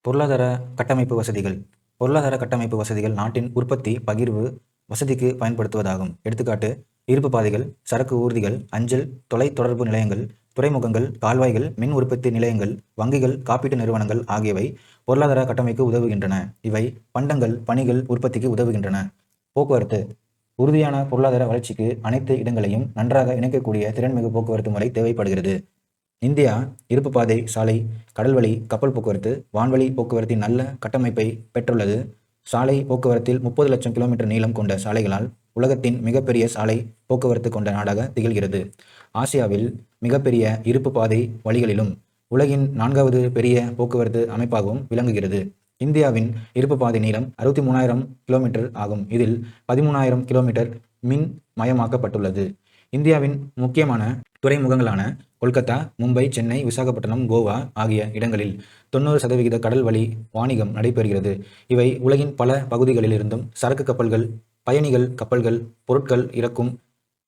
பொருளாதார கட்டமைப்பு வசதிகள். பொருளாதார கட்டமைப்பு வசதிகள் நாட்டின் உற்பத்தி, பகிர்வு, வசதிக்கு பயன்படுத்துவதாகும். எடுத்துக்காட்டு: இருப்பு பாதைகள், சரக்கு ஊர்திகள், அஞ்சல், தொலை தொடர்பு நிலையங்கள், துறைமுகங்கள், கால்வாய்கள், மின் உற்பத்தி நிலையங்கள், வங்கிகள், காப்பீட்டு நிறுவனங்கள் ஆகியவை பொருளாதார கட்டமைப்புக்கு உதவுகின்றன. இவை பண்டங்கள், பணிகள் உற்பத்திக்கு உதவுகின்றன. போக்குவரத்து. உறுதியான பொருளாதார வளர்ச்சிக்கு அனைத்து இடங்களையும் நன்றாக இணைக்கக்கூடிய திறன்மிகு போக்குவரத்து முறை தேவைப்படுகிறது. இந்தியா இருப்பு பாதை, சாலை, கடல்வழி, கப்பல் போக்குவரத்து, வான்வழி போக்குவரத்தின் நல்ல கட்டமைப்பை பெற்றுள்ளது. சாலை போக்குவரத்தில் 30 லட்சம் கிலோமீட்டர் நீளம் கொண்ட சாலைகளால் உலகத்தின் மிகப்பெரிய சாலை போக்குவரத்து கொண்ட நாடாக திகழ்கிறது. ஆசியாவில் மிகப்பெரிய இருப்பு பாதை வழிகளிலும் உலகின் 4வது பெரிய போக்குவரத்து அமைப்பாகவும் விளங்குகிறது. இந்தியாவின் இருப்பு பாதை நீளம் 63,000 கிலோமீட்டர் ஆகும். இதில் 13,000 கிலோமீட்டர் மின் மயமாக்கப்பட்டுள்ளது. இந்தியாவின் முக்கியமான துறைமுகங்களான கொல்கத்தா, மும்பை, சென்னை, விசாகப்பட்டினம், கோவா ஆகிய இடங்களில் 90% கடல் வழி வாணிகம் நடைபெறுகிறது. இவை உலகின் பல பகுதிகளிலிருந்தும் சரக்கு கப்பல்கள், பயணிகள் கப்பல்கள், பொருட்கள் இறக்கும்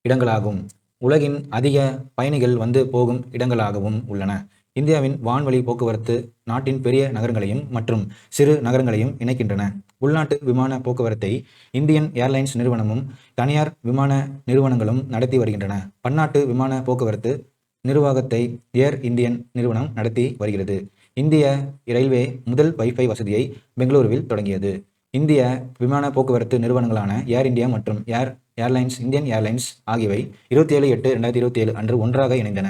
இடங்களாகும். உலகின் அதிக பயணிகள் வந்து போகும் இடங்களாகவும் உள்ளன. இந்தியாவின் வான்வழி போக்குவரத்து நாட்டின் பெரிய நகரங்களையும் மற்றும் சிறு நகரங்களையும் இணைக்கின்றன. உள்நாட்டு விமான போக்குவரத்தை இந்தியன் ஏர்லைன்ஸ் நிறுவனமும் தனியார் விமான நிறுவனங்களும் நடத்தி வருகின்றன. பன்னாட்டு விமான போக்குவரத்து நிர்வாகத்தை ஏர் இந்தியன் நிறுவனம் நடத்தி வருகிறது. இந்திய ரயில்வே முதல் வைஃபை வசதியை பெங்களூருவில் தொடங்கியது. இந்திய விமான போக்குவரத்து நிறுவனங்களான ஏர் இந்தியா மற்றும் இந்தியன் ஏர்லைன்ஸ் ஆகியவை 27/8/2027 அன்று ஒன்றாக இணைந்தன.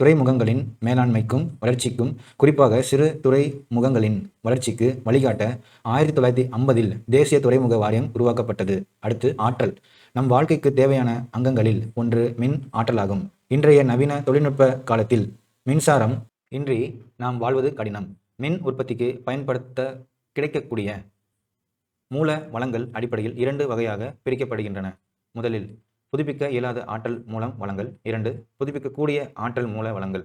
துறைமுகங்களின் மேலாண்மைக்கும் வளர்ச்சிக்கும், குறிப்பாக சிறு துறைமுகங்களின் வளர்ச்சிக்கு வழிகாட்ட 1950இல் தேசிய துறைமுக வாரியம் உருவாக்கப்பட்டது. அடுத்து ஆற்றல். நம் வாழ்க்கைக்கு தேவையான அங்கங்களில் ஒன்று மின் ஆற்றலாகும். இன்றைய நவீன தொழில்நுட்ப காலத்தில் மின்சாரம் இன்றி நாம் வாழ்வது கடினம். மின் உற்பத்திக்கு பயன்படுத்த கிடைக்கக்கூடிய மூல வளங்கள் அடிப்படையில் 2 வகையாக பிரிக்கப்படுகின்றன. முதலில் புதுப்பிக்க இயலாத ஆற்றல் மூலம் வளங்கள். 2 புதுப்பிக்கக்கூடிய ஆற்றல் மூல வளங்கள்.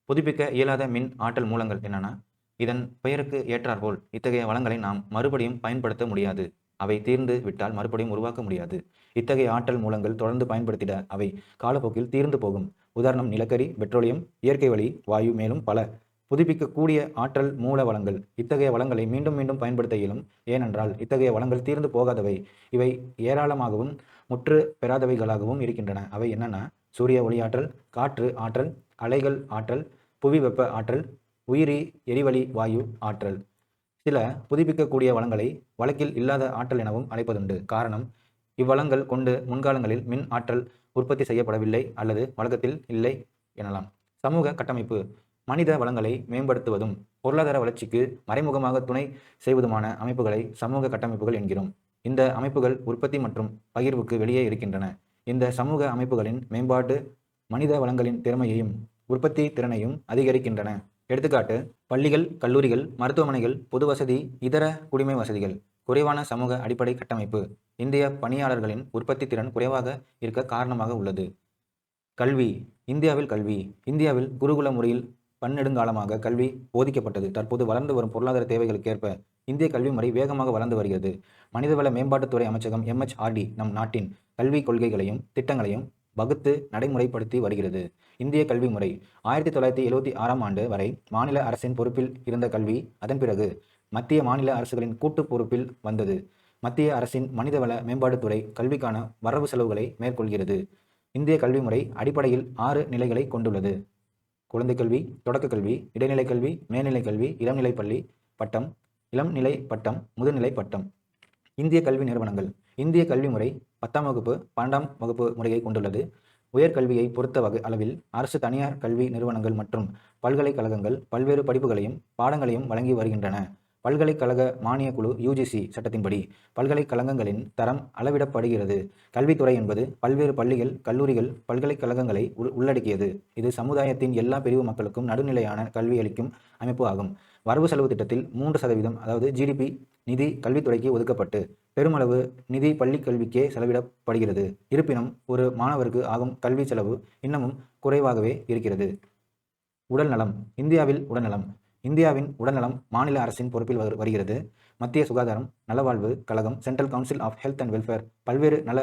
புதுப்பிக்க இயலாத மின் ஆற்றல் மூலங்கள் என்னன்னா, இதன் பெயருக்கு ஏற்றாற்போல் இத்தகைய வளங்களை நாம் மறுபடியும் பயன்படுத்த முடியாது. அவை தீர்ந்து விட்டால் மறுபடியும் உருவாக்க முடியாது. இத்தகைய ஆற்றல் மூலங்கள் தொடர்ந்து பயன்படுத்திட அவை காலப்போக்கில் தீர்ந்து போகும். உதாரணம் நிலக்கரி, பெட்ரோலியம், இயற்கை வளி, வாயு, மேலும் பல. புதுப்பிக்கக்கூடிய ஆற்றல் மூல வளங்கள். இத்தகைய வளங்களை மீண்டும் மீண்டும் பயன்படுத்த இயலும். ஏனென்றால் இத்தகைய வளங்கள் தீர்ந்து போகாதவை. இவை ஏராளமாகவும் முற்று பெறாதவைகளாகவும் இருக்கின்றன. அவை என்னன்னா, சூரிய ஒளியாற்றல், காற்று ஆற்றல், அலைகள் ஆற்றல், புவி வெப்ப ஆற்றல், உயிரி எரிவளி வாயு ஆற்றல். சில புதுப்பிக்கக்கூடிய வளங்களை வழக்கில் இல்லாத ஆற்றல் எனவும் அழைப்பதுண்டு. காரணம், இவ்வளங்கள் கொண்டு முன்காலங்களில் மின் ஆற்றல் உற்பத்தி செய்யப்படவில்லை அல்லது வழக்கத்தில் இல்லை எனலாம். சமூக கட்டமைப்பு. மனித வளங்களை மேம்படுத்துவதும் பொருளாதார வளர்ச்சிக்கு மறைமுகமாக துணை செய்வதுமான அமைப்புகளை சமூக கட்டமைப்புகள் என்கிறோம். இந்த அமைப்புகள் உற்பத்தி மற்றும் பகிர்வுக்கு வெளியே இருக்கின்றன. இந்த சமூக அமைப்புகளின் மேம்பாடு மனித வளங்களின் திறமையையும் உற்பத்தி திறனையும் அதிகரிக்கின்றன. எடுத்துக்காட்டு: பள்ளிகள், கல்லூரிகள், மருத்துவமனைகள், பொது வசதி, இதர குடிமை வசதிகள். குறைவான சமூக அடிப்படை கட்டமைப்பு இந்திய பணியாளர்களின் உற்பத்தி திறன் குறைவாக இருக்க காரணமாக உள்ளது. கல்வி. இந்தியாவில் கல்வி. இந்தியாவில் குருகுல முறையில் பன்னெடுங்காலமாக கல்வி போதிக்கப்பட்டது. தற்போது வளர்ந்து வரும் பொருளாதார தேவைகளுக்கேற்ப இந்திய கல்வி முறை வேகமாக வளர்ந்து வருகிறது. மனிதவள மேம்பாட்டுத்துறை அமைச்சகம் MHRD நம் நாட்டின் கல்வி கொள்கைகளையும் திட்டங்களையும் வகுத்து நடைமுறைப்படுத்தி வருகிறது. இந்திய கல்வி முறை 1976ஆம் ஆண்டு வரை மாநில அரசின் பொறுப்பில் இருந்த கல்வி, அதன் பிறகு மத்திய மாநில அரசுகளின் கூட்டு பொறுப்பில் வந்தது. மத்திய அரசின் மனிதவள மேம்பாட்டுத்துறை கல்விக்கான வரவு செலவுகளை மேற்கொள்கிறது. இந்திய கல்வி முறை அடிப்படையில் 6 நிலைகளை கொண்டுள்ளது. குழந்தை கல்வி, தொடக்க கல்வி, இடைநிலை கல்வி, மேல்நிலை கல்வி, இளம்நிலை பள்ளி பட்டம், இளம்நிலை பட்டம், முதுநிலை பட்டம். இந்திய கல்வி நிறுவனங்கள். இந்திய கல்வி முறை 10ஆம் வகுப்பு, 12ஆம் வகுப்பு முறையை கொண்டுள்ளது. உயர்கல்வியை பொறுத்த அளவில் அரசு, தனியார் கல்வி நிறுவனங்கள் மற்றும் பல்கலைக்கழகங்கள் பல்வேறு படிப்புகளையும் பாடங்களையும் வழங்கி வருகின்றன. பல்கலைக்கழக மானிய குழு UGC சட்டத்தின்படி பல்கலைக்கழகங்களின் தரம் அளவிடப்படுகிறது. கல்வித்துறை என்பது பல்வேறு பள்ளிகள், கல்லூரிகள், பல்கலைக்கழகங்களை உள்ளடக்கியது. இது சமுதாயத்தின் எல்லா பிரிவு மக்களுக்கும் நடுநிலையான கல்வி அளிக்கும் அமைப்பு ஆகும். வரவு செலவு திட்டத்தில் 3% அதாவது GDP நிதி கல்வித்துறைக்கு ஒதுக்கப்பட்டு பெருமளவு நிதி பள்ளிக் கல்விக்கே செலவிடப்படுகிறது. இருப்பினும் ஒரு மாணவருக்கு ஆகும் கல்வி செலவு இன்னமும் குறைவாகவே இருக்கிறது. உடல்நலம். இந்தியாவின் உடல்நலம் மாநில அரசின் பொறுப்பில் வருகிறது. மத்திய சுகாதாரம் நலவாழ்வு கழகம் central council of health and welfare பல்வேறு நல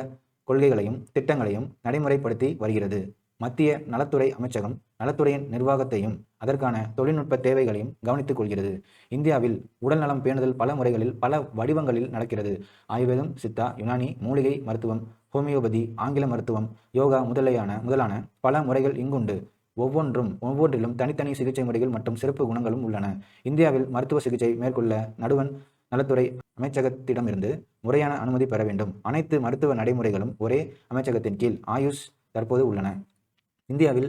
கொள்கைகளையும் திட்டங்களையும் நடைமுறைப்படுத்தி வருகிறது. மத்திய நலத்துறை அமைச்சகம் நலத்துறையின் நிர்வாகத்தையும் அதற்கான தொழில்நுட்ப தேவைகளையும் கவனித்துக் கொள்கிறது. இந்தியாவில் உடல்நலம் பேணுதல் பல முறைகளில் பல வடிவங்களில் நடக்கிறது. ஆயுர்வேதம், சித்தா, யுனானி, மூலிகை மருத்துவம், ஹோமியோபதி, ஆங்கில மருத்துவம், யோகா முதலான பல முறைகள் இங்குண்டு. ஒவ்வொன்றிலும் தனித்தனி சிகிச்சை முறைகள் மற்றும் சிறப்பு குணங்களும் உள்ளன. இந்தியாவில் மருத்துவ சிகிச்சை மேற்கொள்ள நடுவண் நலத்துறை அமைச்சகத்திடமிருந்து முறையான அனுமதி பெற வேண்டும். அனைத்து மருத்துவ நடைமுறைகளும் ஒரே அமைச்சகத்தின் கீழ் ஆயுஷ் தற்போது உள்ளன. இந்தியாவில்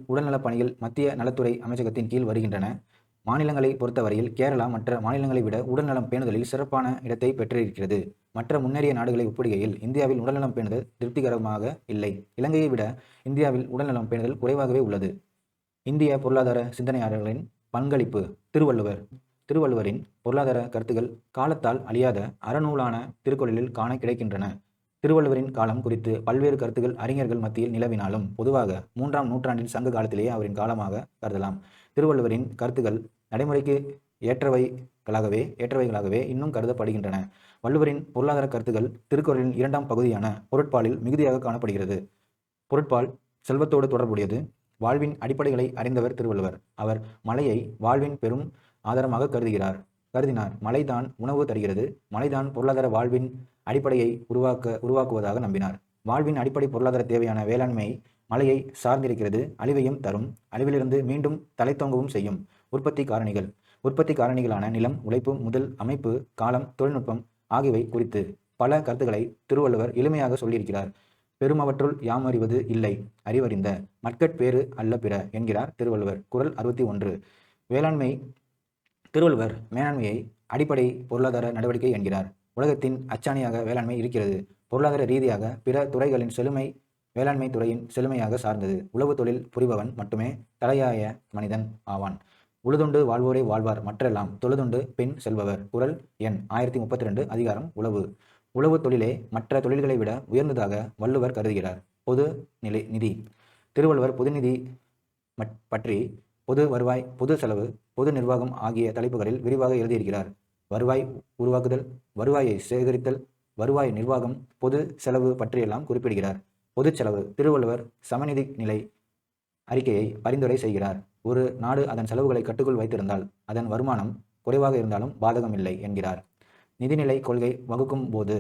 உடல்நல பணிகள் மத்திய நலத்துறை அமைச்சகத்தின் கீழ் வருகின்றன. மாநிலங்களை பொறுத்தவரையில் கேரளா மற்ற மாநிலங்களை விட உடல்நலம் பேணுதலில் சிறப்பான இடத்தை பெற்றிருக்கிறது. மற்ற முன்னேறிய நாடுகளை ஒப்பிடுகையில் இந்தியாவில் உடல்நலம் பேணுதல் திருப்திகரமாக இல்லை. இலங்கையை விட இந்தியாவில் உடல்நலம் பேணுதல் குறைவாகவே உள்ளது. இந்திய பொருளாதார சிந்தனையாளர்களின் பங்களிப்பு. திருவள்ளுவரின் பொருளாதார கருத்துக்கள் காலத்தால் அழியாத அறநூலான திருக்குறளில் காண கிடைக்கின்றன. திருவள்ளுவரின் காலம் குறித்து பல்வேறு கருத்துக்கள் அறிஞர்கள் மத்தியில் நிலவினாலும் பொதுவாக 3ஆம் நூற்றாண்டின் சங்க காலத்திலேயே அவரின் காலமாக கருதலாம். திருவள்ளுவரின் கருத்துக்கள் நடைமுறைக்கு ஏற்றவைகளாகவே இன்னும் கருதப்படுகின்றன. வள்ளுவரின் பொருளாதார கருத்துக்கள் திருக்குறளின் 2ஆம் பகுதியான பொருட்பாலில் மிகுதியாக காணப்படுகிறது. பொருட்பால் செல்வத்தோடு தொடர்புடையது. வாழ்வின் அடிப்படைகளை அறிந்தவர் திருவள்ளுவர். அவர் மழையை வாழ்வின் பெரும் ஆதாரமாக கருதினார். மழைதான் உணவு தருகிறது, மழைதான் பொருளாதார வாழ்வின் அடிப்படையை உருவாக்குவதாக நம்பினார். வாழ்வின் அடிப்படை பொருளாதார தேவையான வேளாண்மை மழையை சார்ந்திருக்கிறது. அழிவையும் தரும், அழிவிலிருந்து மீண்டும் தலைத்தோங்கவும் செய்யும். உற்பத்தி காரணிகளான நிலம், உழைப்பு, முதல் அமைப்பு, காலம், தொழில்நுட்பம் ஆகியவை குறித்து பல கருத்துக்களை திருவள்ளுவர் எளிமையாக சொல்லியிருக்கிறார். பெருமவற்றுள் யாமறிவது இல்லை, அறிவறிந்த மக்கட்பேறு அல்ல பிற என்கிறார் திருவள்ளுவர். குறள் 61. திருவள்ளுவர் மேலாண்மையை அடிப்படை பொருளாதார நடவடிக்கை என்கிறார். உலகத்தின் அச்சாணியாக வேளாண்மை இருக்கிறது. பொருளாதார ரீதியாக பிற துறைகளின் செழுமை வேளாண்மை துறையின் செழுமையாக சார்ந்தது. உழவு தொழில் புரிபவன் மட்டுமே தலையாய மனிதன் ஆவான். உழுதுண்டு வாழ்வோரே வாழ்வார், மற்றெல்லாம் தொழுதுண்டு பின் செல்பவர். குறள் எண் 1032. அதிகாரம் உழவு. உழவு தொழிலே மற்ற தொழில்களை விட உயர்ந்ததாக வள்ளுவர் கருதுகிறார். பொது நிதி. திருவள்ளுவர் பொது நிதி பற்றி பொது வருவாய், பொது செலவு, பொது நிர்வாகம் ஆகிய தலைப்புகளில் விரிவாக எழுதியிருக்கிறார். வருவாய் உருவாக்குதல், வருவாயை சேகரித்தல், வருவாய் நிர்வாகம், பொது செலவு பற்றியெல்லாம் குறிப்பிடுகிறார். பொது செலவு. திருவள்ளுவர் சமநிதி நிலை அறிக்கையை பரிந்துரை செய்கிறார். ஒரு நாடு அதன் செலவுகளை கட்டுக்குள் வைத்திருந்தால் அதன் வருமானம் குறைவாக இருந்தாலும் பாதகமில்லை என்கிறார். நிதிநிலை கொள்கை வகுக்கும் போது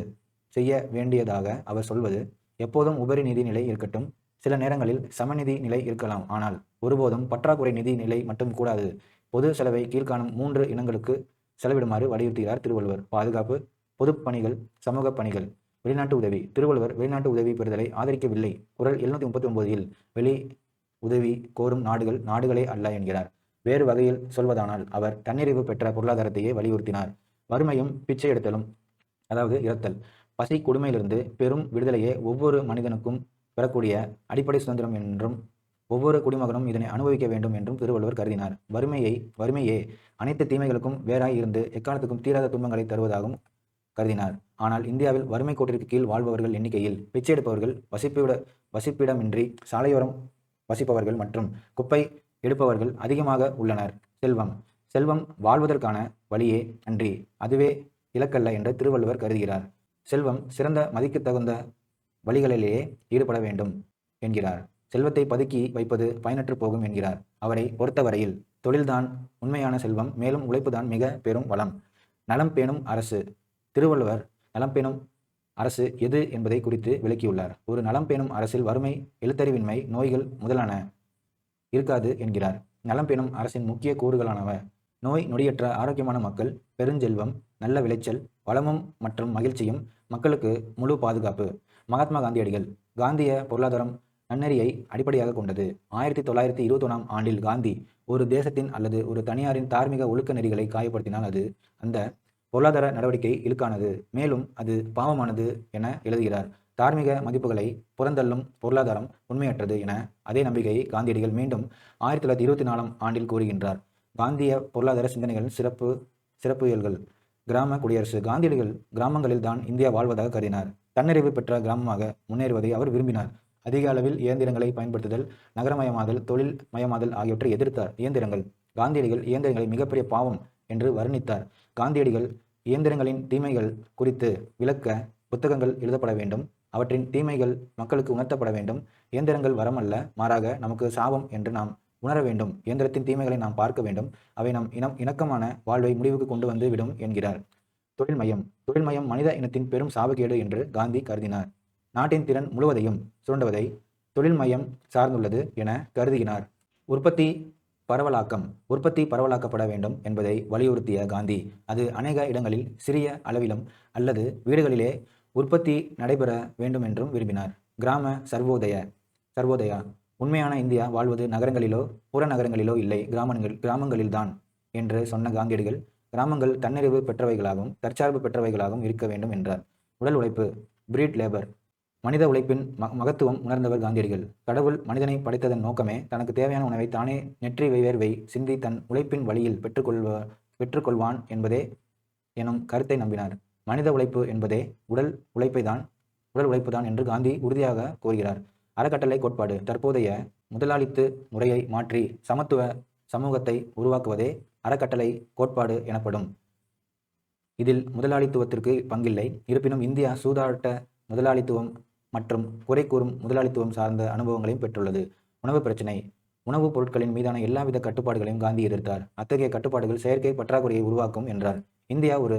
செய்ய வேண்டியதாக அவர் சொல்வது, எப்போதும் உபரி நிதி நிலை இருக்கட்டும், சில நேரங்களில் சமநிதி நிலை இருக்கலாம், ஆனால் ஒருபோதும் பற்றாக்குறை நிதி நிலை மட்டும் கூடாது. பொது செலவை கீழ்காணும் 3 இனங்களுக்கு செலவிடுமாறு வலியுறுத்துகிறார் திருவள்ளுவர். பாதுகாப்பு, பொதுப் பணிகள், சமூக பணிகள். வெளிநாட்டு உதவி. திருவள்ளுவர் வெளிநாட்டு உதவி பெறுதலை ஆதரிக்கவில்லை. குறள் 739 வெளி உதவி கோரும் நாடுகளே அல்ல என்கிறார். வேறு வகையில் சொல்வதானால் அவர் தன்னிறைவு பெற்ற பொருளாதாரத்தையே வலியுறுத்தினார். வறுமையும் பிச்சை எடுத்தலும், அதாவது இறத்தல், பசி கொடுமையிலிருந்து பெரும் விடுதலையே ஒவ்வொரு மனிதனுக்கும் பெறக்கூடிய அடிப்படை சுதந்திரம் என்றும் ஒவ்வொரு குடிமகனும் இதனை அனுபவிக்க வேண்டும் என்றும் திருவள்ளுவர் கருதினார். வறுமையே அனைத்து தீமைகளுக்கும் வேறாய் இருந்து எக்காலத்துக்கும் தீராத துன்பங்களை தருவதாகவும் கருதினார். ஆனால் இந்தியாவில் வறுமை கோட்டிற்கு கீழ் வாழ்பவர்கள் எண்ணிக்கையில் பிச்சை எடுப்பவர்கள், வசிப்பிடமின்றி சாலையோரம் வசிப்பவர்கள் மற்றும் குப்பை எடுப்பவர்கள் அதிகமாக உள்ளனர். செல்வம் வாழ்வதற்கான வழியே அன்றி அதுவே இலக்கல்ல என்று திருவள்ளுவர் கருதுகிறார். செல்வம் சிறந்த மதிக்கத்தகுந்த வழிகளிலேயே ஈடுபட வேண்டும் என்கிறார். செல்வத்தை பதுக்கி வைப்பது பயனற்று போகும் என்கிறார். அவரை பொறுத்தவரையில் தொழில்தான் உண்மையான செல்வம், மேலும் உழைப்புதான் மிக பெரும் வளம். நலம் பேணும் அரசு. திருவள்ளுவர் நலம் பேணும் அரசு எது என்பதை குறித்து விளக்கியுள்ளார். ஒரு நலம் பேணும் அரசில் வறுமை, எழுத்தறிவின்மை, நோய்கள் முதலான இருக்காது என்கிறார். நலம் பேணும் அரசின் முக்கிய கூறுகளானவ நோய் நொடியற்ற ஆரோக்கியமான மக்கள், பெருஞ்செல்வம், நல்ல விளைச்சல், வளமும் மற்றும் மகிழ்ச்சியும், மக்களுக்கு முழு பாதுகாப்பு. மகாத்மா காந்தியடிகள். காந்திய பொருளாதாரம் நன்னெறியை அடிப்படையாக கொண்டது. 1921ஆம் ஆண்டில் காந்தி ஒரு தேசத்தின் அல்லது ஒரு தனியாரின் தார்மீக ஒழுக்க நெறிகளை காயப்படுத்தினால் அது அந்த பொருளாதார நடவடிக்கை இழுக்கானது, மேலும் அது பாவமானது என எழுதுகிறார். தார்மீக மதிப்புகளை புறந்தள்ளும் பொருளாதாரம் உண்மையற்றது என அதே நம்பிக்கையை காந்தியடிகள் மீண்டும் 1924ஆம் ஆண்டில் கூறுகின்றார். காந்திய பொருளாதார சிந்தனைகளின் சிறப்புயல்கள். கிராம குடியரசு. காந்தியடிகள் கிராமங்களில் தான் இந்தியா வாழ்வதாக கருதினார். தன்னிறைவு பெற்ற கிராமமாக முன்னேறுவதை அவர் விரும்பினார். அதிக அளவில் இயந்திரங்களை பயன்படுத்துதல், நகரமயமாதல், தொழில் மயமாதல் ஆகியவற்றை எதிர்த்தார். காந்தியடிகள் இயந்திரங்களை மிகப்பெரிய பாவம் என்று வர்ணித்தார். காந்தியடிகள் இயந்திரங்களின் தீமைகள் குறித்து விளக்க புத்தகங்கள் எழுதப்பட வேண்டும், அவற்றின் தீமைகள் மக்களுக்கு உணர்த்தப்பட வேண்டும். இயந்திரங்கள் வரமல்ல, மாறாக நமக்கு சாபம் என்று நாம் உணர வேண்டும். இயந்திரத்தின் தீமைகளை நாம் பார்க்க வேண்டும். அவை நம் இணக்கமான வாழ்வை முடிவுக்கு கொண்டு வந்து விடும் என்கிறார். தொழில் மையம். தொழில் மையம் மனித இனத்தின் பெரும் சாபக்கேடு என்று காந்தி கருதினார். நாட்டின் திறன் முழுவதையும் சுரண்டுவதை தொழில் மையம் சார்ந்துள்ளது என கருதுகினார். உற்பத்தி பரவலாக்கம். உற்பத்தி பரவலாக்கப்பட வேண்டும் என்பதை வலியுறுத்திய காந்தி, அது அநேக இடங்களில் சிறிய அளவிலும் அல்லது வீடுகளிலே உற்பத்தி நடைபெற வேண்டும் என்றும் விரும்பினார். கிராம சர்வோதயா. உண்மையான இந்தியா வாழ்வது நகரங்களிலோ புறநகரங்களிலோ இல்லை, கிராமங்களில்தான் என்று சொன்ன காந்தியடிகள், கிராமங்கள் தன்னிறைவு பெற்றவைகளாகவும் தற்சார்பு பெற்றவைகளாகவும் இருக்க வேண்டும் என்றார். உடல் உழைப்பு, பிரீட் லேபர். மனித உழைப்பின் மகத்துவம் உணர்ந்தவர் காந்தியடிகள். கடவுள் மனிதனை படைத்ததன் நோக்கமே தனக்கு தேவையான உணவை தானே நெற்றி வேர்வை சிந்தி தன் உழைப்பின் வழியில் பெற்றுக்கொள்வான் என்பதே எனும் கருத்தை நம்பினார். மனித உழைப்பு என்பதே உடல் உழைப்புதான் என்று காந்தி உறுதியாக கூறுகிறார். அறக்கட்டளை கோட்பாடு. தற்போதைய முதலாளித்து முறையை மாற்றி சமத்துவ சமூகத்தை உருவாக்குவதே அறக்கட்டளை கோட்பாடு எனப்படும். இதில் முதலாளித்துவத்திற்கு பங்கில்லை. இருப்பினும் இந்தியா சூதாட்ட முதலாளித்துவம் மற்றும் குறை கூறும் முதலாளித்துவம் சார்ந்த அனுபவங்களையும் பெற்றுள்ளது. உணவு பிரச்சினை. உணவுப் பொருட்களின் மீதான எல்லாவித கட்டுப்பாடுகளையும் காந்தி எதிர்த்தார். அத்தகைய கட்டுப்பாடுகள் செயற்கை பற்றாக்குறையை உருவாக்கும் என்றார். இந்தியா ஒரு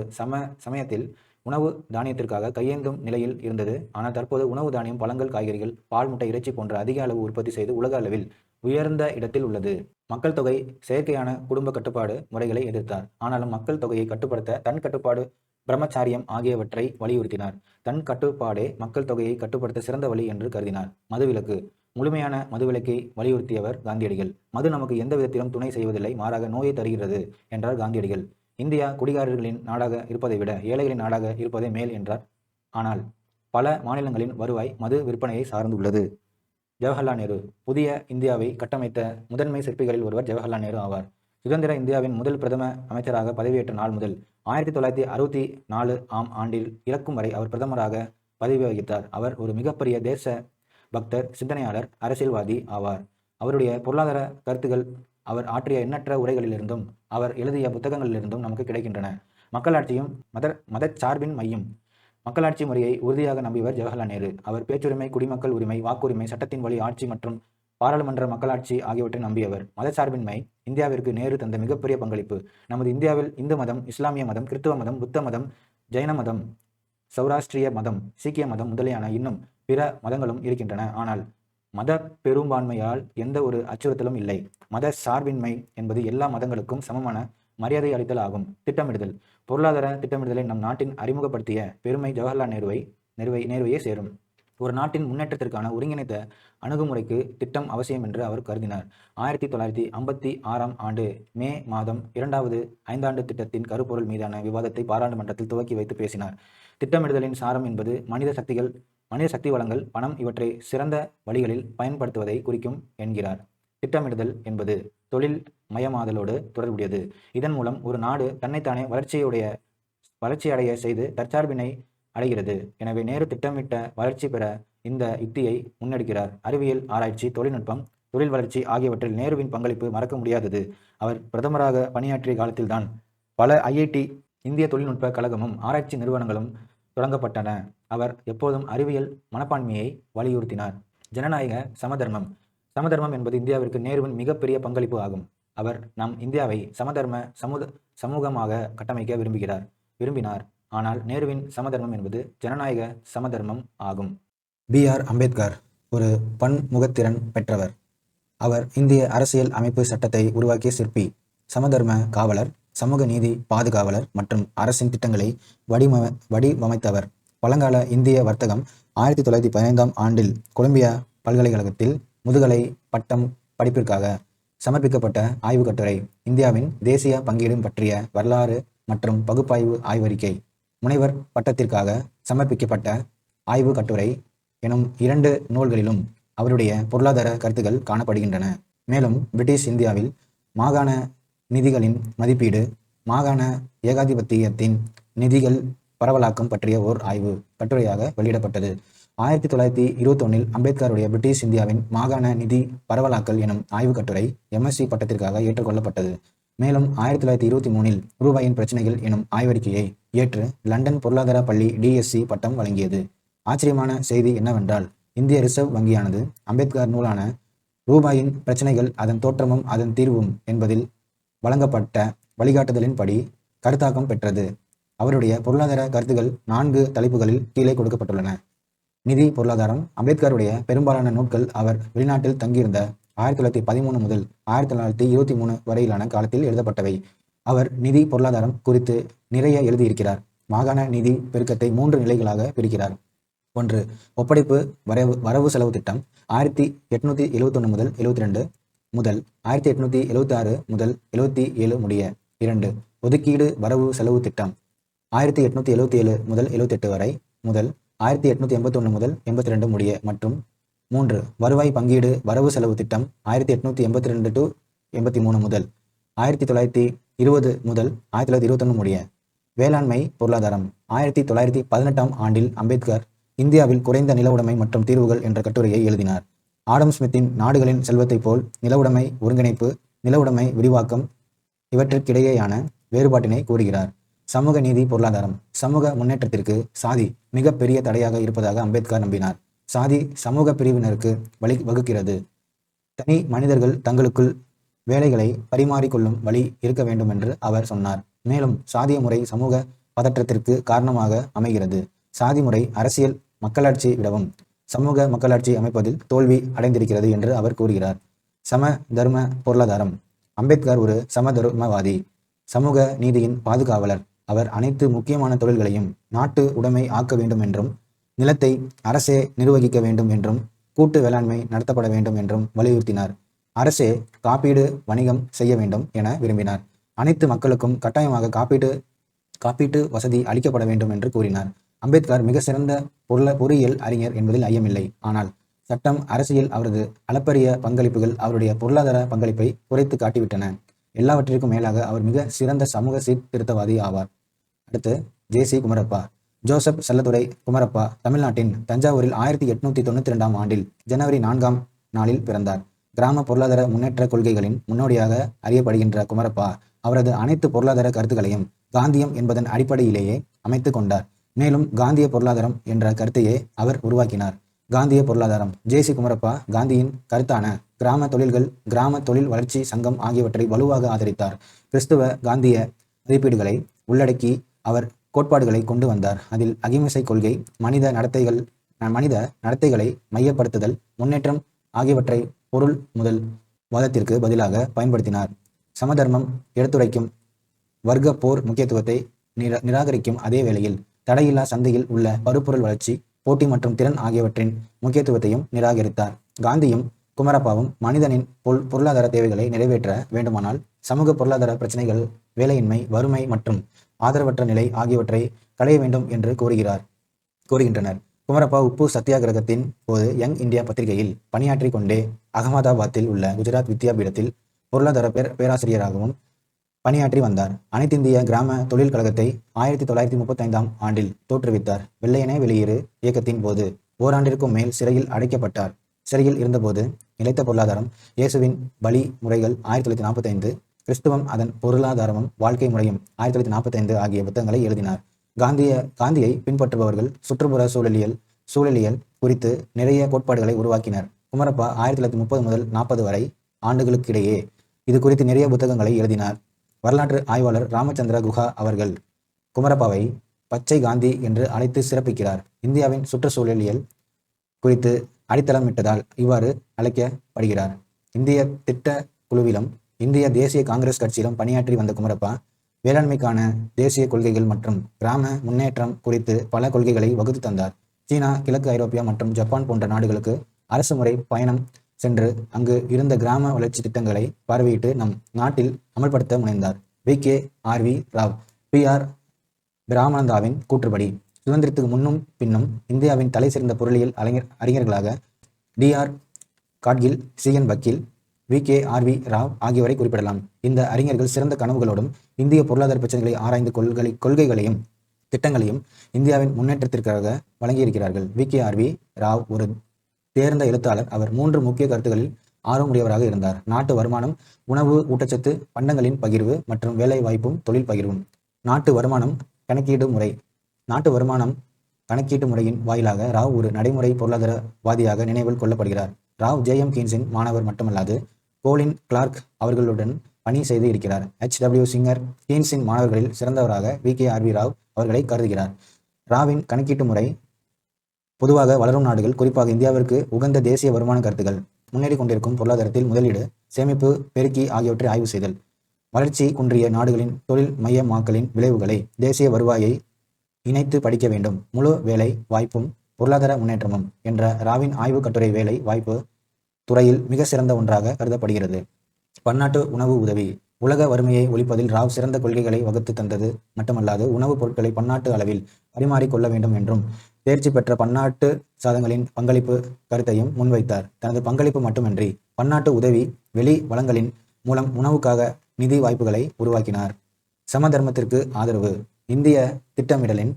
சமயத்தில் உணவு தானியத்திற்காக கையேந்தும் நிலையில் இருந்தது. ஆனால் தற்போது உணவு தானியம், பழங்கள், காய்கறிகள், பால், முட்டை, இறைச்சி போன்ற அதிக அளவு உற்பத்தி செய்து உலக அளவில் உயர்ந்த இடத்தில் உள்ளது. மக்கள் தொகை செயற்கையான குடும்ப கட்டுப்பாடு முறைகளை எதிர்த்தார். ஆனாலும் மக்கள் தொகையை கட்டுப்படுத்த தன் கட்டுப்பாடு, பிரம்மச்சாரியம் ஆகியவற்றை வலியுறுத்தினார். தன் கட்டுப்பாடே மக்கள் தொகையை கட்டுப்படுத்த சிறந்த வழி என்று கருதினார். மதுவிலக்கு. முழுமையான மதுவிலக்கை வலியுறுத்தியவர் காந்தியடிகள். மது நமக்கு எந்த விதத்திலும் துணை செய்வதில்லை, மாறாக நோயை தருகிறது என்றார் காந்தியடிகள். இந்தியா குடிகாரர்களின் நாடாக இருப்பதை விட ஏழைகளின் நாடாக இருப்பதே மேல் என்றார். ஆனால் பல மாநிலங்களின் வருவாய் மது விற்பனையை சார்ந்துள்ளது. ஜவஹர்லால் நேரு. புதிய இந்தியாவை கட்டமைத்த முதன்மை சிற்பிகளில் ஒருவர் ஜவஹர்லால் நேரு ஆவார். சுதந்திர இந்தியாவின் முதல் பிரதம அமைச்சராக பதவியேற்ற நாள் முதல் 1964 ஆம் ஆண்டில் இறக்கும் வரை அவர் பிரதமராக பதவி வகித்தார். அவர் ஒரு மிகப்பெரிய தேச பக்தர், சிந்தனையாளர், அரசியல்வாதி ஆவார். அவருடைய பொருளாதார கருத்துக்கள் அவர் ஆற்றிய எண்ணற்ற உரைகளிலிருந்தும் அவர் எழுதிய புத்தகங்களிலிருந்தும் நமக்கு கிடைக்கின்றன. மக்களாட்சியும் மதச்சார்பின் மையம். மக்களாட்சி முறையை உறுதியாக நம்பியவர் ஜவஹர்லால் நேரு. அவர் பேச்சுரிமை, குடிமக்கள் உரிமை, வாக்குரிமை, சட்டத்தின் வழி ஆட்சி மற்றும் பாராளுமன்ற மக்களாட்சி ஆகியவற்றை நம்பியவர். மதச்சார்பின்மை இந்தியாவிற்கு நேரு தந்த மிகப்பெரிய பங்களிப்பு. நமது இந்தியாவில் இந்து மதம், இஸ்லாமிய மதம், கிறிஸ்துவ மதம், புத்த மதம், ஜைன மதம், சௌராஷ்டிரிய மதம், சீக்கிய மதம் முதலியான இன்னும் பிற மதங்களும் இருக்கின்றன. ஆனால் மத பெரும்பான்மையால் எந்த ஒரு அச்சுறுத்தலும் இல்லை. மத சார்பின்மை என்பது எல்லா மதங்களுக்கும் சமமான மரியாதை அளித்தல் ஆகும். திட்டமிடுதல். பொருளாதார திட்டமிடுதலை நம் நாட்டின் அறிமுகப்படுத்திய பெருமை ஜவஹர்லால் நேருவையே சேரும். ஒரு நாட்டின் முன்னேற்றத்திற்கான ஒருங்கிணைந்த அணுகுமுறைக்கு திட்டம் அவசியம் என்று அவர் கருதினார். 1956ஆம் ஆண்டு மே மாதம் 2வது ஐந்தாண்டு திட்டத்தின் கருப்பொருள் மீதான விவாதத்தை பாராளுமன்றத்தில் துவக்கி வைத்து பேசினார். திட்டமிடுதலின் சாரம் என்பது மனித சக்தி வளங்கள், பணம் இவற்றை சிறந்த வழிகளில் பயன்படுத்துவதை குறிக்கும் என்கிறார். திட்டமிடுதல் என்பது தொழில் மயமாதலோடு தொடர்புடையது. இதன் மூலம் ஒரு நாடு தன்னைத்தானே வளர்ச்சியடைய செய்து தற்சார்பினை அடைகிறது. எனவே நேரு திட்டமிட்ட வளர்ச்சி பெற இந்த யுக்தியை முன்னெடுக்கிறார். அறிவியல் ஆராய்ச்சி, தொழில்நுட்பம், தொழில் வளர்ச்சி ஆகியவற்றில் நேருவின் பங்களிப்பு மறக்க முடியாதது. அவர் பிரதமராக பணியாற்றிய காலத்தில்தான் பல IIT, இந்திய தொழில்நுட்ப கழகமும் ஆராய்ச்சி நிறுவனங்களும் தொடங்கப்பட்டன. அவர் எப்போதும் அறிவியல் மனப்பான்மையை வலியுறுத்தினார். ஜனநாயக சமதர்மம் என்பது இந்தியாவிற்கு நேருவின் மிகப்பெரிய பங்களிப்பு ஆகும். அவர் நம் இந்தியாவை சமதர்ம சமூகமாக கட்டமைக்க விரும்பினார். ஆனால் நேருவின் சமதர்மம் என்பது ஜனநாயக சமதர்மம் ஆகும். B.R. அம்பேத்கர் ஒரு பன்முகத்திறன் பெற்றவர். அவர் இந்திய அரசியல் அமைப்பு சட்டத்தை உருவாக்கிய சிற்பி, சமதர்ம காவலர், சமூக நீதி பாதுகாவலர் மற்றும் அரசின் திட்டங்களை வடிவமைத்தவர். பழங்கால இந்திய வர்த்தகம் 1915ஆம் ஆண்டில் கொலம்பியா பல்கலைக்கழகத்தில் முதுகலை பட்டம் படிப்பிற்காக சமர்ப்பிக்கப்பட்ட ஆய்வு கட்டுரை, இந்தியாவின் தேசிய பங்கீடு பற்றிய வரலாறு மற்றும் பகுப்பாய்வு ஆய்வறிக்கை, முனைவர் பட்டத்திற்காக சமர்ப்பிக்கப்பட்ட ஆய்வு கட்டுரை எனும் 2 நூல்களிலும் அவருடைய பொருளாதார கருத்துக்கள் காணப்படுகின்றன. மேலும் பிரிட்டிஷ் இந்தியாவில் மாகாண நிதிகளின் மதிப்பீடு, மாகாண ஏகாதிபத்தியத்தின் நிதிகள் பரவலாக்கம் பற்றிய ஓர் ஆய்வு கட்டுரையாக வெளியிடப்பட்டது. 1921இல் அம்பேத்கருடைய பிரிட்டிஷ் இந்தியாவின் மாகாண நிதி பரவலாக்கல் எனும் ஆய்வு கட்டுரை MSc பட்டத்திற்காக ஏற்றுக்கொள்ளப்பட்டது. மேலும் 1923இல் ரூபாயின் பிரச்சனைகள் எனும் ஆய்வறிக்கையை ஏற்று லண்டன் பொருளாதார பள்ளி DSc பட்டம் வழங்கியது. ஆச்சரியமான செய்தி என்னவென்றால் இந்திய ரிசர்வ் வங்கியானது அம்பேத்கர் நூலான ரூபாயின் பிரச்சனைகள் அதன் தோற்றமும் அதன் தீர்வும் என்பதில் வழங்கப்பட்ட வழிகாட்டுதலின்படி கருத்தாக்கம் பெற்றது. அவருடைய பொருளாதார கருத்துக்கள் 4 தலைப்புகளில் கீழே கொடுக்கப்பட்டுள்ளன. நிதி பொருளாதாரம். அம்பேத்கருடைய பெரும்பாலான நூல்கள் அவர் வெளிநாட்டில் தங்கியிருந்த 1913 முதல் 1923 வரையிலான காலத்தில் எழுதப்பட்டவை. அவர் நிதி பொருளாதாரம் குறித்து நிறைய எழுதியிருக்கிறார். மாகாண நிதி பெருக்கத்தை 3 நிலைகளாக பிரிக்கிறார். 1. ஒப்படைப்பு வரவு செலவு திட்டம் 1871 முதல் 72 முதல் 1876 முதல் 77 முடிய. 2. ஒதுக்கீடு வரவு செலவு திட்டம் 1877 முதல் 78 வரை முதல் 1881 முதல் 82 முடிய. மற்றும் 3. வருவாய் பங்கீடு வரவு செலவு திட்டம் 1882 to 83 முதல் 1920 முதல் 1921 முடிய. வேளாண்மை பொருளாதாரம் 1918ஆம் ஆண்டில் அம்பேத்கர் இந்தியாவில் குறைந்த நிலவுடைமை மற்றும் தீர்வுகள் என்ற கட்டுரையை எழுதினார். ஆடம் ஸ்மித்தின் நாடுகளின் செல்வத்தைப் போல் நிலவுடைமை ஒருங்கிணைப்பு, நிலவுடைமை விரிவாக்கம் இவற்றிற்கிடையேயான வேறுபாட்டினை கூறுகிறார். சமூக நீதி பொருளாதாரம். சமூக முன்னேற்றத்திற்கு சாதி மிக பெரிய தடையாக இருப்பதாக அம்பேத்கர் நம்பினார். சாதி சமூக பிரிவினருக்கு வழி வகுக்கிறது. தனி மனிதர்கள் தங்களுக்குள் வேலைகளை பரிமாறிக்கொள்ளும் வழி இருக்க வேண்டும் என்று அவர் சொன்னார். மேலும் சாதிய முறை சமூக பதற்றத்திற்கு காரணமாக அமைகிறது. சாதி முறை அரசியல் மக்களாட்சி விடவும் சமூக மக்களாட்சி அமைப்பதில் தோல்வி அடைந்திருக்கிறது என்று அவர் கூறுகிறார். சம தர்ம பொருளாதாரம். அம்பேத்கர் ஒரு சமதர்மவாதி, சமூக நீதியின் பாதுகாவலர். அவர் அனைத்து முக்கியமான தொழில்களையும் நாட்டு உடைமை ஆக்க வேண்டும் என்றும், நிலத்தை அரசே நிர்வகிக்க வேண்டும் என்றும், கூட்டு வேளாண்மை நடத்தப்பட வேண்டும் என்றும் வலியுறுத்தினார். அரசே காப்பீடு வணிகம் செய்ய வேண்டும் என விரும்பினார். அனைத்து மக்களுக்கும் கட்டாயமாக காப்பீட்டு வசதி அளிக்கப்பட வேண்டும் என்று கூறினார். அம்பேத்கர் மிக சிறந்த பொறியியல் அறிஞர் என்பதில் ஐயமில்லை. ஆனால் சட்டம், அரசியல் அவரது அளப்பரிய பங்களிப்புகள் அவருடைய பொருளாதார பங்களிப்பை குறைத்து காட்டிவிட்டன. எல்லாவற்றிற்கும் மேலாக அவர் மிக சிறந்த சமூக சீர்திருத்தவாதி ஆவார். அடுத்து ஜே.சி. குமரப்பா. ஜோசப் செல்லத்துரை குமரப்பா தமிழ்நாட்டின் தஞ்சாவூரில் 1892ஆம் ஆண்டில் ஜனவரி 4ஆம் நாளில் பிறந்தார். கிராம பொருளாதார முன்னேற்ற கொள்கைகளின் முன்னோடியாக அறியப்படுகின்ற குமரப்பா அவரது அனைத்து பொருளாதார கருத்துக்களையும் காந்தியம் என்பதன் அடிப்படையிலேயே அமைத்து கொண்டார். மேலும் காந்திய பொருளாதாரம் என்ற கருத்தையே அவர் உருவாக்கினார். காந்திய பொருளாதாரம். ஜே.சி. குமரப்பா காந்தியின் கருத்தான கிராம தொழில்கள், கிராம தொழில் வளர்ச்சி சங்கம் ஆகியவற்றை வலுவாக ஆதரித்தார். கிறிஸ்துவ காந்திய மதிப்பீடுகளை உள்ளடக்கி அவர் கோட்பாடுகளை கொண்டு வந்தார். அதில் அகிம்சை கொள்கை, மனித நடத்தைகளை மையப்படுத்துதல், முன்னேற்றம் ஆகியவற்றை பொருள் முதல் வாதத்திற்கு பதிலாக பயன்படுத்தினார். சமதர்மம் எடுத்துரைக்கும் வர்க்க போர் முக்கியத்துவத்தை நிராகரிக்கும் அதே வேளையில் தடையில்லா சந்தையில் உள்ள பருப்பொருள் வளர்ச்சி, போட்டி மற்றும் திறன் ஆகியவற்றின் முக்கியத்துவத்தையும் நிராகரித்தார். காந்தியும் குமரப்பாவும் மனிதனின் பொருளாதார தேவைகளை நிறைவேற்ற வேண்டுமானால் சமூக பொருளாதார பிரச்சனைகள், வேலையின்மை, வறுமை மற்றும் ஆதரவற்ற நிலை ஆகியவற்றை களைய வேண்டும் என்று கூறுகின்றனர். குமரப்பா உப்பு சத்தியாகிரகத்தின் போது யங் இந்தியா பத்திரிகையில் பணியாற்றி கொண்டே அகமதாபாத்தில் உள்ள குஜராத் வித்யாபீடத்தில் பொருளாதார பேராசிரியராகவும் பணியாற்றி வந்தார். அனைத்திந்திய கிராம தொழில் கழகத்தை 1935ஆம் ஆண்டில் தோற்றுவித்தார். வெள்ளையனே வெளியேறு இயக்கத்தின் போது ஓராண்டிற்கும் மேல் சிறையில் அடைக்கப்பட்டார். சிறையில் இருந்தபோது நிலைத்த பொருளாதாரம், இயேசுவின் பலி முறைகள் 1945, கிறிஸ்துவம் அதன் பொருளாதாரமும் வாழ்க்கை முறையும் 1945 ஆகிய புத்தகங்களை எழுதினார். காந்தியை பின்பற்றுபவர்கள் சுற்றுப்புற சூழலியல் குறித்து நிறைய கோட்பாடுகளை உருவாக்கினர். குமரப்பா 1930 முதல் 40 வரை ஆண்டுகளுக்கிடையே இது குறித்து நிறைய புத்தகங்களை எழுதினார். வரலாற்று ஆய்வாளர் ராமச்சந்திர குஹா அவர்கள் குமரப்பாவை பச்சை காந்தி என்று அழைத்து சிறப்பிக்கிறார். இந்தியாவின் சுற்றுச்சூழலியல் குறித்து அடித்தளமிட்டதால் இவ்வாறு அழைக்கப்படுகிறார். இந்திய திட்ட குழுவிலும் இந்திய தேசிய காங்கிரஸ் கட்சியிலும் பணியாற்றி வந்த குமரப்பா வேளாண்மைக்கான தேசிய கொள்கைகள் மற்றும் கிராம முன்னேற்றம் குறித்து பல கொள்கைகளை வகுத்து தந்தார். சீனா, கிழக்கு ஐரோப்பியா மற்றும் ஜப்பான் போன்ற நாடுகளுக்கு அரசு முறை பயணம் சென்று அங்கு இருந்த கிராம வளர்ச்சி திட்டங்களை பார்வையிட்டு நம் நாட்டில் அமல்படுத்த முனைந்தார். வி.கே.ஆர்.வி. ராவ். பி.ஆர். பிராமனந்தாவின் கூற்றுப்படி சுதந்திரத்துக்கு முன்னும் பின்னும் இந்தியாவின் தலை சிறந்த பொருளியல் அறிஞர்களாக டி.ஆர். காட்கில், சி.என். வக்கீல், வி.கே.ஆர்.வி. ராவ் ஆகியோரை குறிப்பிடலாம். இந்த அறிஞர்கள் சிறந்த கனவுகளோடும் இந்திய பொருளாதார பிரச்சனைகளை ஆராய்ந்து கொள்கைகளையும் திட்டங்களையும் இந்தியாவின் முன்னேற்றத்திற்காக வழங்கியிருக்கிறார்கள். வி.கே.ஆர்.வி. ராவ் ஒரு தேர்ந்த எழுத்தாளர். அவர் 3 முக்கிய கருத்துக்களில் ஆர்வமுடையவராக இருந்தார். நாட்டு வருமானம், உணவு, ஊட்டச்சத்து, பண்டங்களின் பகிர்வு மற்றும் வேலை வாய்ப்பும் தொழில் பகிர்வும். நாட்டு வருமானம் கணக்கீடு முறை. நாட்டு வருமானம் கணக்கீட்டு முறையின் வாயிலாக ராவ் ஒரு நடைமுறை பொருளாதாரவாதியாக நினைவில் கொள்ளப்படுகிறார். ராவ் JM கீன்ஸின் மாணவர் மட்டுமல்லாது கோலின் கிளார்க் அவர்களுடன் பணி செய்து இருக்கிறார். HW சிங்கர் கீன்ஸின் மாணவர்களில் சிறந்தவராக VKRV ராவ் அவர்களை கருதுகிறார். ராவின் கணக்கீட்டு முறை பொதுவாக வளரும் நாடுகள், குறிப்பாக இந்தியாவிற்கு உகந்த தேசிய வருமான கருத்துகள், முன்னேறி கொண்டிருக்கும் பொருளாதாரத்தில் முதலீடு, சேமிப்பு, பெருக்கி ஆகியவற்றை ஆய்வு செய்தல், வளர்ச்சி குன்றிய நாடுகளின் தொழில் மையமாக்கலின் விளைவுகளை, தேசிய வருவாயை இணைத்து படிக்க வேண்டும், முழு வேலை வாய்ப்பும் பொருளாதார முன்னேற்றமும் என்ற ராவின் ஆய்வு கட்டுரை வேலை வாய்ப்பு துறையில் மிக சிறந்த ஒன்றாக கருதப்படுகிறது. பன்னாட்டு உணவு உதவி. உலக வறுமையை ஒழிப்பதில் ராவ் சிறந்த கொள்கைகளை வகுத்து தந்தது மட்டுமல்லாது உணவுப் பொருட்களை பன்னாட்டு அளவில் பரிமாறிக்கொள்ள வேண்டும் என்றும் தேர்ச்சி பெற்ற பன்னாட்டு சாதங்களின் பங்களிப்பு கருத்தையும் முன்வைத்தார். தனது பங்களிப்பு மட்டுமின்றி பன்னாட்டு உதவி வெளி வளங்களின் மூலம் உணவுக்காக நிதி வாய்ப்புகளை உருவாக்கினார். சமதர்மத்திற்கு ஆதரவு. இந்திய திட்டமிடலின்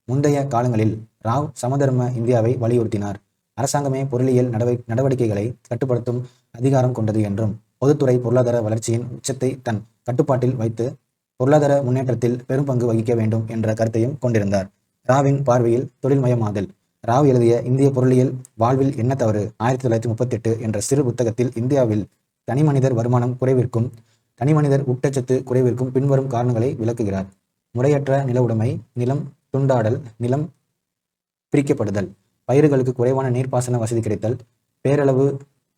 முந்தைய காலங்களில் ராவ் சமதர்ம இந்தியாவை வலியுறுத்தினார். அரசாங்கமே பொருளியல் நடவடிக்கைகளை கட்டுப்படுத்தும் அதிகாரம் கொண்டது என்றும் பொதுத்துறை பொருளாதார வளர்ச்சியின் உச்சத்தை தன் கட்டுப்பாட்டில் வைத்து பொருளாதார முன்னேற்றத்தில் பெரும் பங்கு வகிக்க வேண்டும் என்ற கருத்தையும் கொண்டிருந்தார். ராவின் பார்வையில் தொழில்மயமாதல். ராவ் எழுதிய இந்திய பொருளியல் வாழ்வில் என்ன தவறு 1938 என்ற சிறு புத்தகத்தில் இந்தியாவில் தனிமனிதர் வருமானம் குறைவிற்கும் தனிமனிதர் ஊட்டச்சத்து குறைவிற்கும் பின்வரும் காரணங்களை விளக்குகிறார். முறையற்ற நில உடைமை, நிலம் துண்டாடல், நிலம் பிரிக்கப்படுதல், பயிர்களுக்கு குறைவான நீர்ப்பாசன வசதி கிடைத்தல், பேரளவு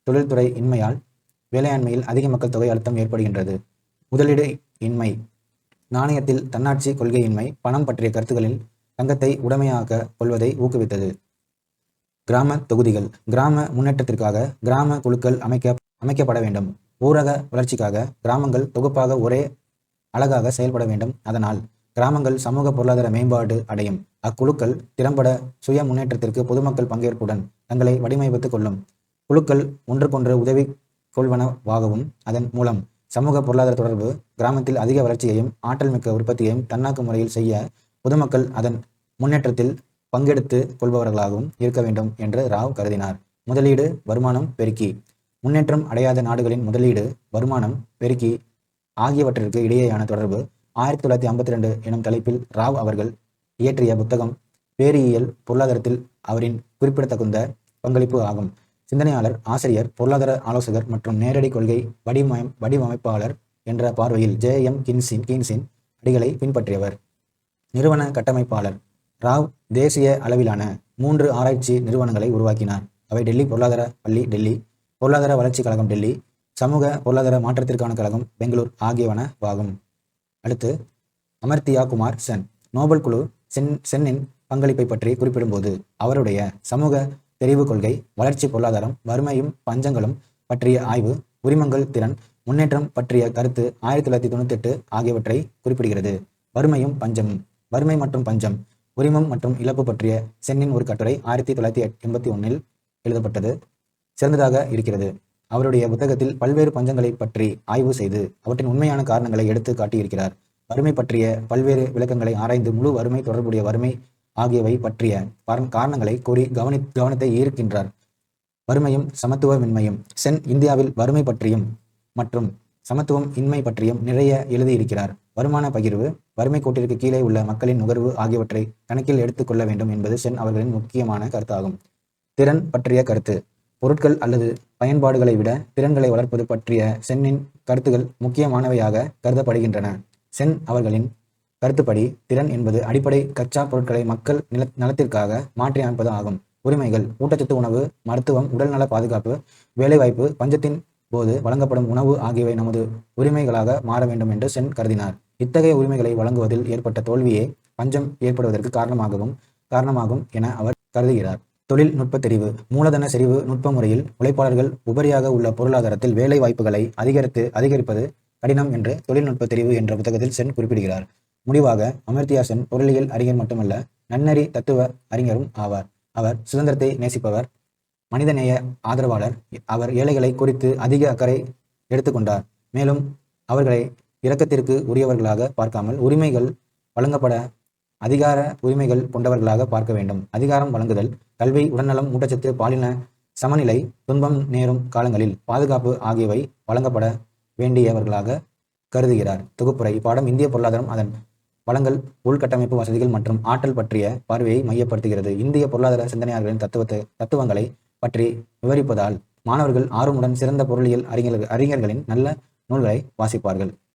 தொழில்துறை இன்மையால் வேலையாண்மையில் அதிக மக்கள் தொகை அழுத்தம் ஏற்படுகின்றது, முதலீடு இன்மை, நாணயத்தில் தன்னாட்சி கொள்கையின்மை, பணம் பற்றிய கருத்துக்களில் தங்கத்தை உடைமையாக கொள்வதை ஊக்குவித்தது. கிராம தொகுதிகள். கிராம முன்னேற்றத்திற்காக கிராம குழுக்கள் அமைக்கப்பட வேண்டும். ஊரக வளர்ச்சிக்காக கிராமங்கள் தொகுப்பாக ஒரே அழகாக செயல்பட வேண்டும். அதனால் கிராமங்கள் சமூக பொருளாதார மேம்பாடு அடையும். அக்குழுக்கள் திறம்பட சுய முன்னேற்றத்திற்கு பொதுமக்கள் பங்கேற்புடன் தங்களை வடிவமைத்துக் கொள்ளும். குழுக்கள் ஒன்றுக்கொன்று உதவி கொள்வனவாகவும் அதன் மூலம் சமூக பொருளாதார தொடர்பு கிராமத்தில் அதிக வளர்ச்சியையும் ஆற்றல் மிக்க உற்பத்தியையும் தன்னாக்கு முறையில் செய்ய பொதுமக்கள் அதன் முன்னேற்றத்தில் பங்கெடுத்து கொள்பவர்களாகவும் இருக்க வேண்டும் என்று ராவ் கருதினார். முதலீடு, வருமானம் பெருக்கி. முன்னேற்றம் அடையாத நாடுகளின் முதலீடு, வருமானம் பெருக்கி ஆகியவற்றிற்கு இடையேயான தொடர்பு 1952 எனும் தலைப்பில் ராவ் அவர்கள் இயற்றிய புத்தகம் பேரியல் பொருளாதாரத்தில் அவரின் குறிப்பிடத்தகுந்த பங்களிப்பு ஆகும். சிந்தனையாளர், ஆசிரியர், பொருளாதார ஆலோசகர் மற்றும் நேரடி கொள்கை வடிவமைப்பாளர் என்ற பார்வையில் JM கீன்ஸின் அடிகளை பின்பற்றியவர். நிறுவன கட்டமைப்பாளர். ராவ் தேசிய அளவிலான 3 ஆராய்ச்சி நிறுவனங்களை உருவாக்கினார். அவை டெல்லி பொருளாதார பள்ளி டெல்லி, பொருளாதார வளர்ச்சி கழகம் டெல்லி, சமூக பொருளாதார மாற்றத்திற்கான கழகம் பெங்களூர் ஆகியவனவாகும். அடுத்து அமர்த்தியா குமார் சென். நோபல் குழு சென்னின் பங்களிப்பை பற்றி குறிப்பிடும்போது அவருடைய சமூக தெரிவு கொள்கை, வளர்ச்சி, பொருளாதாரம், வறுமையும் பஞ்சங்களும் பற்றிய ஆய்வு, உரிமங்கள் திறன், முன்னேற்றம் பற்றிய கருத்து 1998 ஆகியவற்றை குறிப்பிடுகிறது. வறுமையும் பஞ்சமும். வறுமை மற்றும் பஞ்சம், உரிமம் மற்றும் இழப்பு பற்றிய சென்னின் ஒரு கட்டுரை 1981 எழுதப்பட்டது சிறந்ததாக இருக்கிறது. அவருடைய புத்தகத்தில் பல்வேறு பஞ்சங்களை பற்றி ஆய்வு செய்து அவற்றின் உண்மையான காரணங்களை எடுத்து காட்டியிருக்கிறார். வறுமை பற்றிய பல்வேறு விளக்கங்களை ஆராய்ந்து முழு வறுமை, தொடர்புடைய வறுமை ஆகியவை பற்றிய காரணங்களை கூறி கவனத்தை ஈர்க்கின்றார். வறுமையும் சமத்துவமின்மையும். சென் இந்தியாவில் வறுமை பற்றியும் மற்றும் சமத்துவம் இன்மை பற்றியும் நிறைய எழுதியிருக்கிறார். வருமான பகிர்வு, வறுமை கோட்டிற்கு கீழே உள்ள மக்களின் நுகர்வு ஆகியவற்றை கணக்கில் எடுத்துக் கொள்ள வேண்டும் என்பது சென் அவர்களின் முக்கியமான கருத்தாகும். திறன் பற்றிய கருத்து. பொருட்கள் அல்லது பயன்பாடுகளை விட திறன்களை வளர்ப்பது பற்றிய சென்னின் கருத்துக்கள் முக்கியமானவையாக கருதப்படுகின்றன. சென் அவர்களின் கருத்துப்படி திறன் என்பது அடிப்படை கச்சா பொருட்களை மக்கள் நலத்திற்காக மாற்றி அமைப்பது ஆகும். உரிமைகள், ஊட்டச்சத்து உணவு, மருத்துவம், உடல்நல பாதுகாப்பு, வேலைவாய்ப்பு, பஞ்சத்தின் போது வழங்கப்படும் உணவு ஆகியவை நமது உரிமைகளாக மாற வேண்டும் என்று சென் கருதினார். இத்தகைய உரிமைகளை வழங்குவதில் ஏற்பட்ட தோல்வியே பஞ்சம் ஏற்படுவதற்கு காரணமாகும் என அவர் கருதுகிறார். தொழில்நுட்ப தெரிவு. மூலதன செறிவு நுட்ப முறையில் உழைப்பாளர்கள் உபரியாக உள்ள பொருளாதாரத்தில் வேலை வாய்ப்புகளை அதிகரிப்பது கடினம் என்று தொழில்நுட்ப தெரிவு என்ற புத்தகத்தில் சென் குறிப்பிடுகிறார். முடிவாக அமர்த்தியா சென் பொருளியல் அறிஞர் மட்டுமல்ல, நன்னறி தத்துவ அறிஞரும் ஆவார். அவர் சுதந்திரத்தை நேசிப்பவர், மனிதநேய ஆதரவாளர். அவர் ஏழைகளை குறித்து அதிக அக்கறை எடுத்துக்கொண்டார். மேலும் அவர்களை இரக்கத்திற்கு உரியவர்களாக பார்க்காமல் உரிமைகள் வழங்கப்பட அதிகார உரிமைகள் கொண்டவர்களாக பார்க்க வேண்டும். அதிகாரம் வழங்குதல், கல்வி, உடல்நலம், ஊட்டச்சத்து, பாலின சமநிலை, துன்பம் நேரும் காலங்களில் பாதுகாப்பு ஆகியவை வழங்கப்பட வேண்டியவர்களாக கருதுகிறார். தொகுப்புரை. இப்பாடம் இந்திய பொருளாதாரம், அதன் வளங்கள், உள்கட்டமைப்பு வசதிகள் மற்றும் ஆற்றல் பற்றிய பார்வையை மையப்படுத்துகிறது. இந்திய பொருளாதார சிந்தனையாளர்களின் தத்துவங்களை பற்றி விவரிப்பதால் மாணவர்கள் ஆர்வமுடன் சிறந்த பொருளியல் அறிஞர்களின் நல்ல நூல்களை வாசிப்பார்கள்.